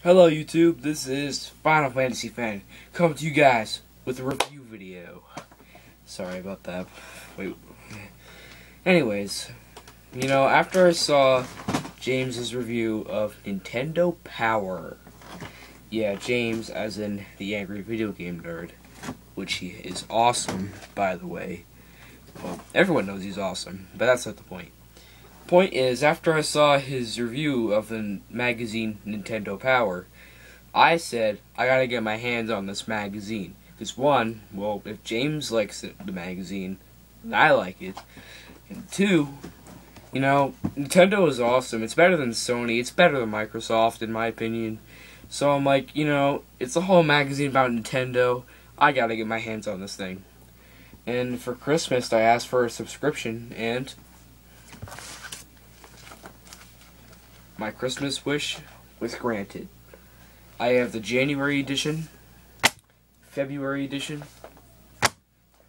Hello YouTube, this is Final Fantasy Fan coming to you guys with a review video. Sorry about that. Wait. Anyways, after I saw James's review of Nintendo Power, yeah, James as in the angry video game nerd, which he is awesome, by the way. Well, everyone knows he's awesome, but that's not the point. Point is, after I saw his review of the magazine Nintendo Power, I said I gotta get my hands on this magazine. Because one, well, if James likes the magazine, I like it. And two, Nintendo is awesome. It's better than Sony. It's better than Microsoft, in my opinion. So I'm like, it's a whole magazine about Nintendo. I gotta get my hands on this thing. And for Christmas, I asked for a subscription, and my Christmas wish was granted. I have the January edition, February edition,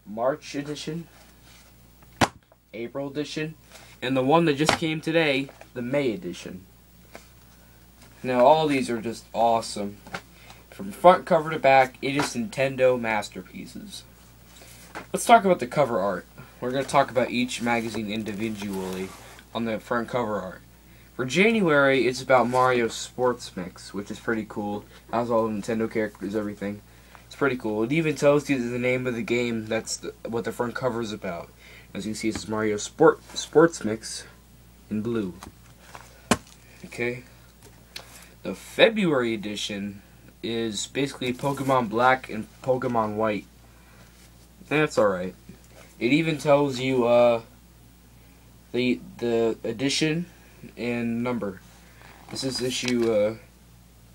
March edition, April edition, and the one that just came today, the May edition. Now, all these are just awesome. From front cover to back, it is Nintendo masterpieces. Let's talk about the cover art. We're going to talk about each magazine individually on the front cover art. For January, it's about Mario Sports Mix, which is pretty cool. It has all the Nintendo characters, everything. It's pretty cool. It even tells you the name of the game. That's what the front cover is about. As you can see, it says Mario Sports Mix in blue. Okay. The February edition is basically Pokemon Black and Pokemon White. That's alright. It even tells you the edition and number. This is issue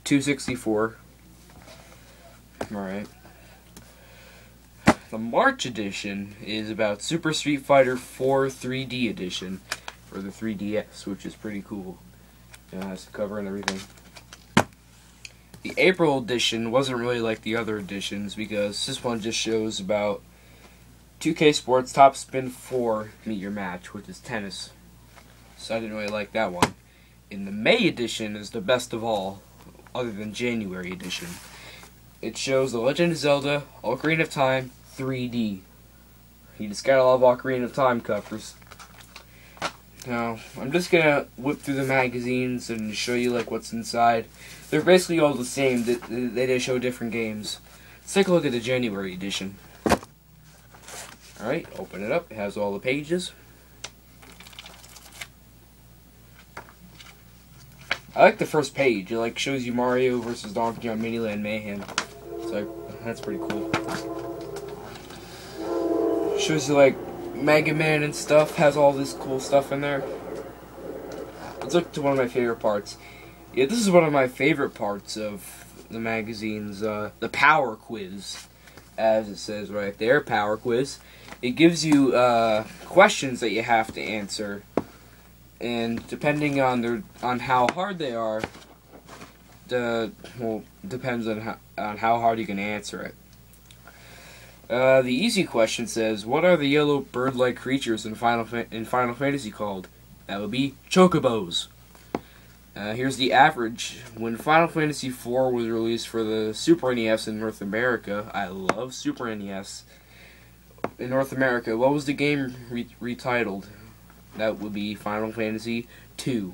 264. Alright. The March edition is about Super Street Fighter 4 3D edition for the 3DS, which is pretty cool. It has the cover and everything. The April edition wasn't really like the other editions because this one just shows about 2K Sports Top Spin 4 Meet Your Match, which is tennis. So I didn't really like that one. In the May edition is the best of all, other than January edition. It shows The Legend of Zelda, Ocarina of Time, 3D. You just gotta love Ocarina of Time covers. Now, I'm just gonna whip through the magazines and show you what's inside. They're basically all the same. They just show different games. Let's take a look at the January edition. Alright, open it up. It has all the pages. I like the first page. It shows you Mario versus Donkey on Miniland Mayhem. So that's pretty cool. Shows you Mega Man and stuff. Has all this cool stuff in there. Let's look to one of my favorite parts. Yeah, this is one of my favorite parts of the magazine's the Power Quiz, as it says right there. Power Quiz. It gives you questions that you have to answer. And depending on how hard they are, depends on how hard you can answer it. The easy question says, "What are the yellow bird-like creatures in Final Fantasy called?" That would be chocobos. Here's the average. When Final Fantasy IV was released for the Super NES in North America, I love Super NES. In North America, what was the game retitled? That would be Final Fantasy II.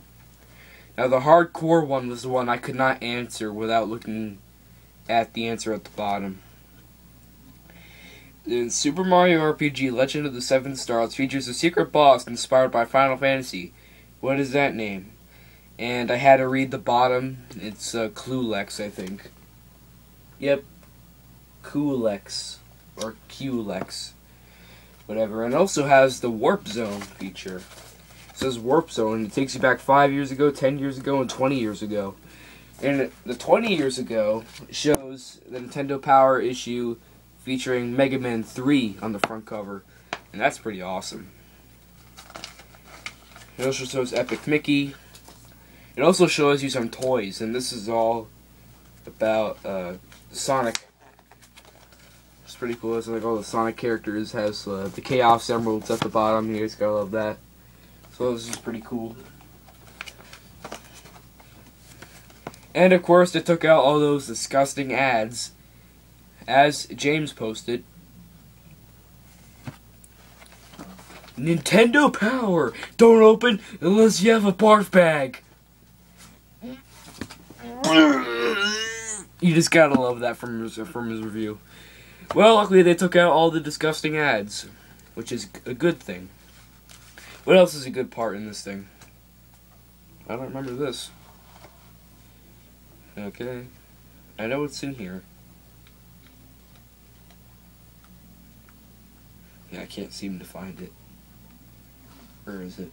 Now, the hardcore one was the one I could not answer without looking at the answer at the bottom. In Super Mario RPG Legend of the Seven Stars features a secret boss inspired by Final Fantasy. What is that name? And I had to read the bottom. It's Clulex, I think. Yep. Culex. Or Culex. Whatever. And it also has the Warp Zone feature. It says Warp Zone. It takes you back 5 years ago, 10 years ago, and 20 years ago. And the 20 years ago shows the Nintendo Power issue featuring Mega Man 3 on the front cover. And that's pretty awesome. It also shows Epic Mickey. It also shows you some toys. And this is all about Sonic. It's pretty cool. It's all the Sonic characters. Has the Chaos Emeralds at the bottom. You guys gotta love that. So this is pretty cool. And of course, they took out all those disgusting ads, as James posted. Nintendo Power! Don't open unless you have a barf bag! You just gotta love that from his review. Well, luckily they took out all the disgusting ads, which is a good thing. What else is a good part in this thing? I don't remember this. Okay. I know it's in here. Yeah, I can't seem to find it. Where is it?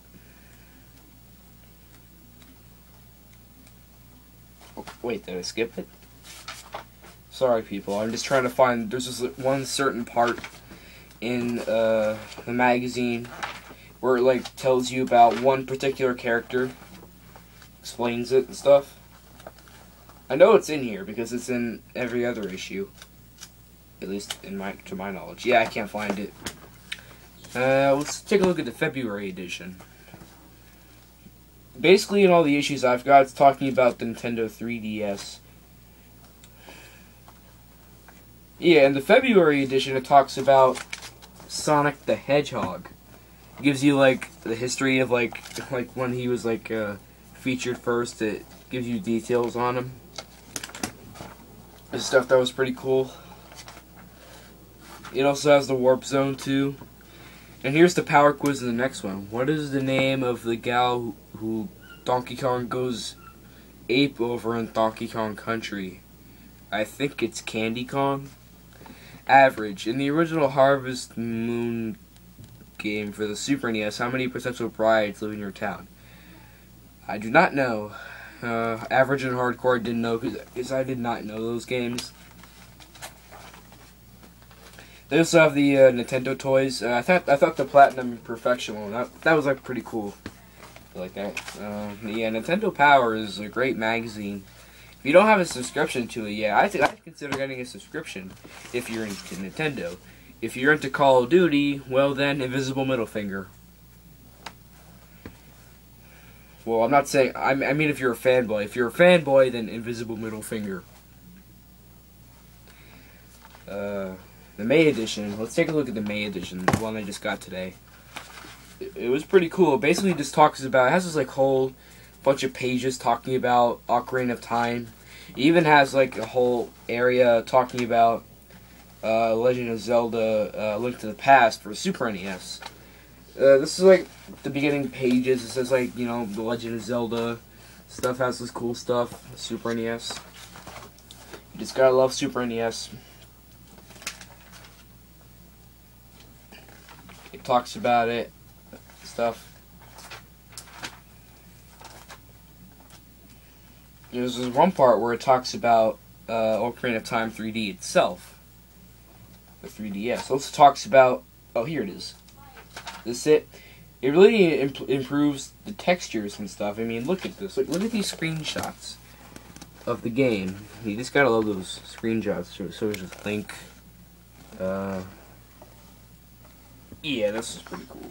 Oh, wait, did I skip it? Sorry, people. I'm just trying to find. There's just one certain part in the magazine where it like tells you about one particular character, explains it and stuff. I know it's in here because it's in every other issue, at least to my knowledge. Yeah, I can't find it. Let's take a look at the February edition. Basically, in all the issues I've got, it's talking about the Nintendo 3DS. Yeah, in the February edition, it talks about Sonic the Hedgehog. It gives you, like, the history of, like when he was, like, featured first. It gives you details on him. The stuff that was pretty cool. It also has the Warp Zone, too. And here's the power quiz in the next one. What is the name of the gal who Donkey Kong goes ape over in Donkey Kong Country? I think it's Candy Kong. Average. In the original Harvest Moon game for the Super NES, how many potential brides live in your town? I do not know. Average and Hardcore didn't know because I did not know those games. They also have the Nintendo toys. I thought the Platinum Perfection one that was like pretty cool. I like that. Yeah, Nintendo Power is a great magazine. If you don't have a subscription to it yet, I'd consider getting a subscription if you're into Nintendo. If you're into Call of Duty, well then, Invisible Middle Finger. Well, I'm not saying. I mean, if you're a fanboy. If you're a fanboy, then Invisible Middle Finger. The May edition. Let's take a look at the May edition, the one I just got today. It was pretty cool. It basically just talks about. It has this like whole bunch of pages talking about Ocarina of Time. It even has like a whole area talking about Legend of Zelda: Link to the Past for Super NES. This is like the beginning pages. It says like, you know, the Legend of Zelda stuff has this cool stuff. Super NES. You just gotta love Super NES. It talks about it, stuff. There's this one part where it talks about Ocarina of Time 3D itself. The 3DS. Also talks about. Oh, here it is. It really improves the textures and stuff. I mean, look at this. Look at these screenshots of the game. You just gotta love those screenshots. So there's just Link. Yeah, this is pretty cool.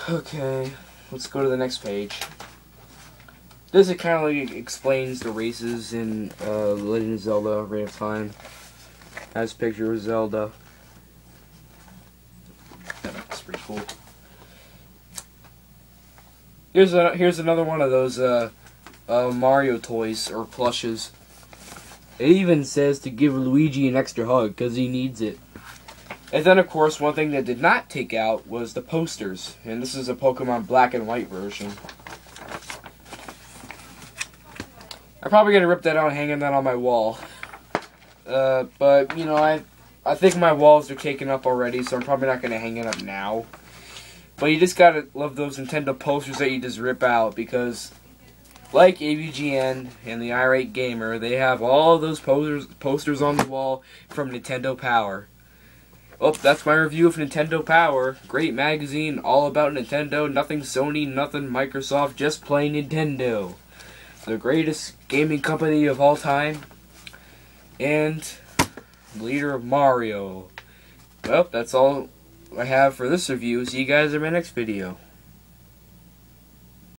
Okay, let's go to the next page. This, it kind of like explains the races in Legend of Zelda: Ocarina of Time. Has a picture of Zelda. That's pretty cool. Here's another one of those Mario toys or plushes. It even says to give Luigi an extra hug because he needs it. And then, of course, one thing that did not take out was the posters. And this is a Pokemon Black and White version. I'm probably going to rip that out and hang that on my wall. But, you know, I think my walls are taken up already, so I'm probably not going to hang it up now. But you just got to love those Nintendo posters that you just rip out, because like AVGN and the Irate Gamer, they have all of those posters on the wall from Nintendo Power. Well, that's my review of Nintendo Power. Great magazine, all about Nintendo, nothing Sony, nothing Microsoft, just plain Nintendo. The greatest gaming company of all time. And leader of Mario. Well, that's all I have for this review. See you guys in my next video.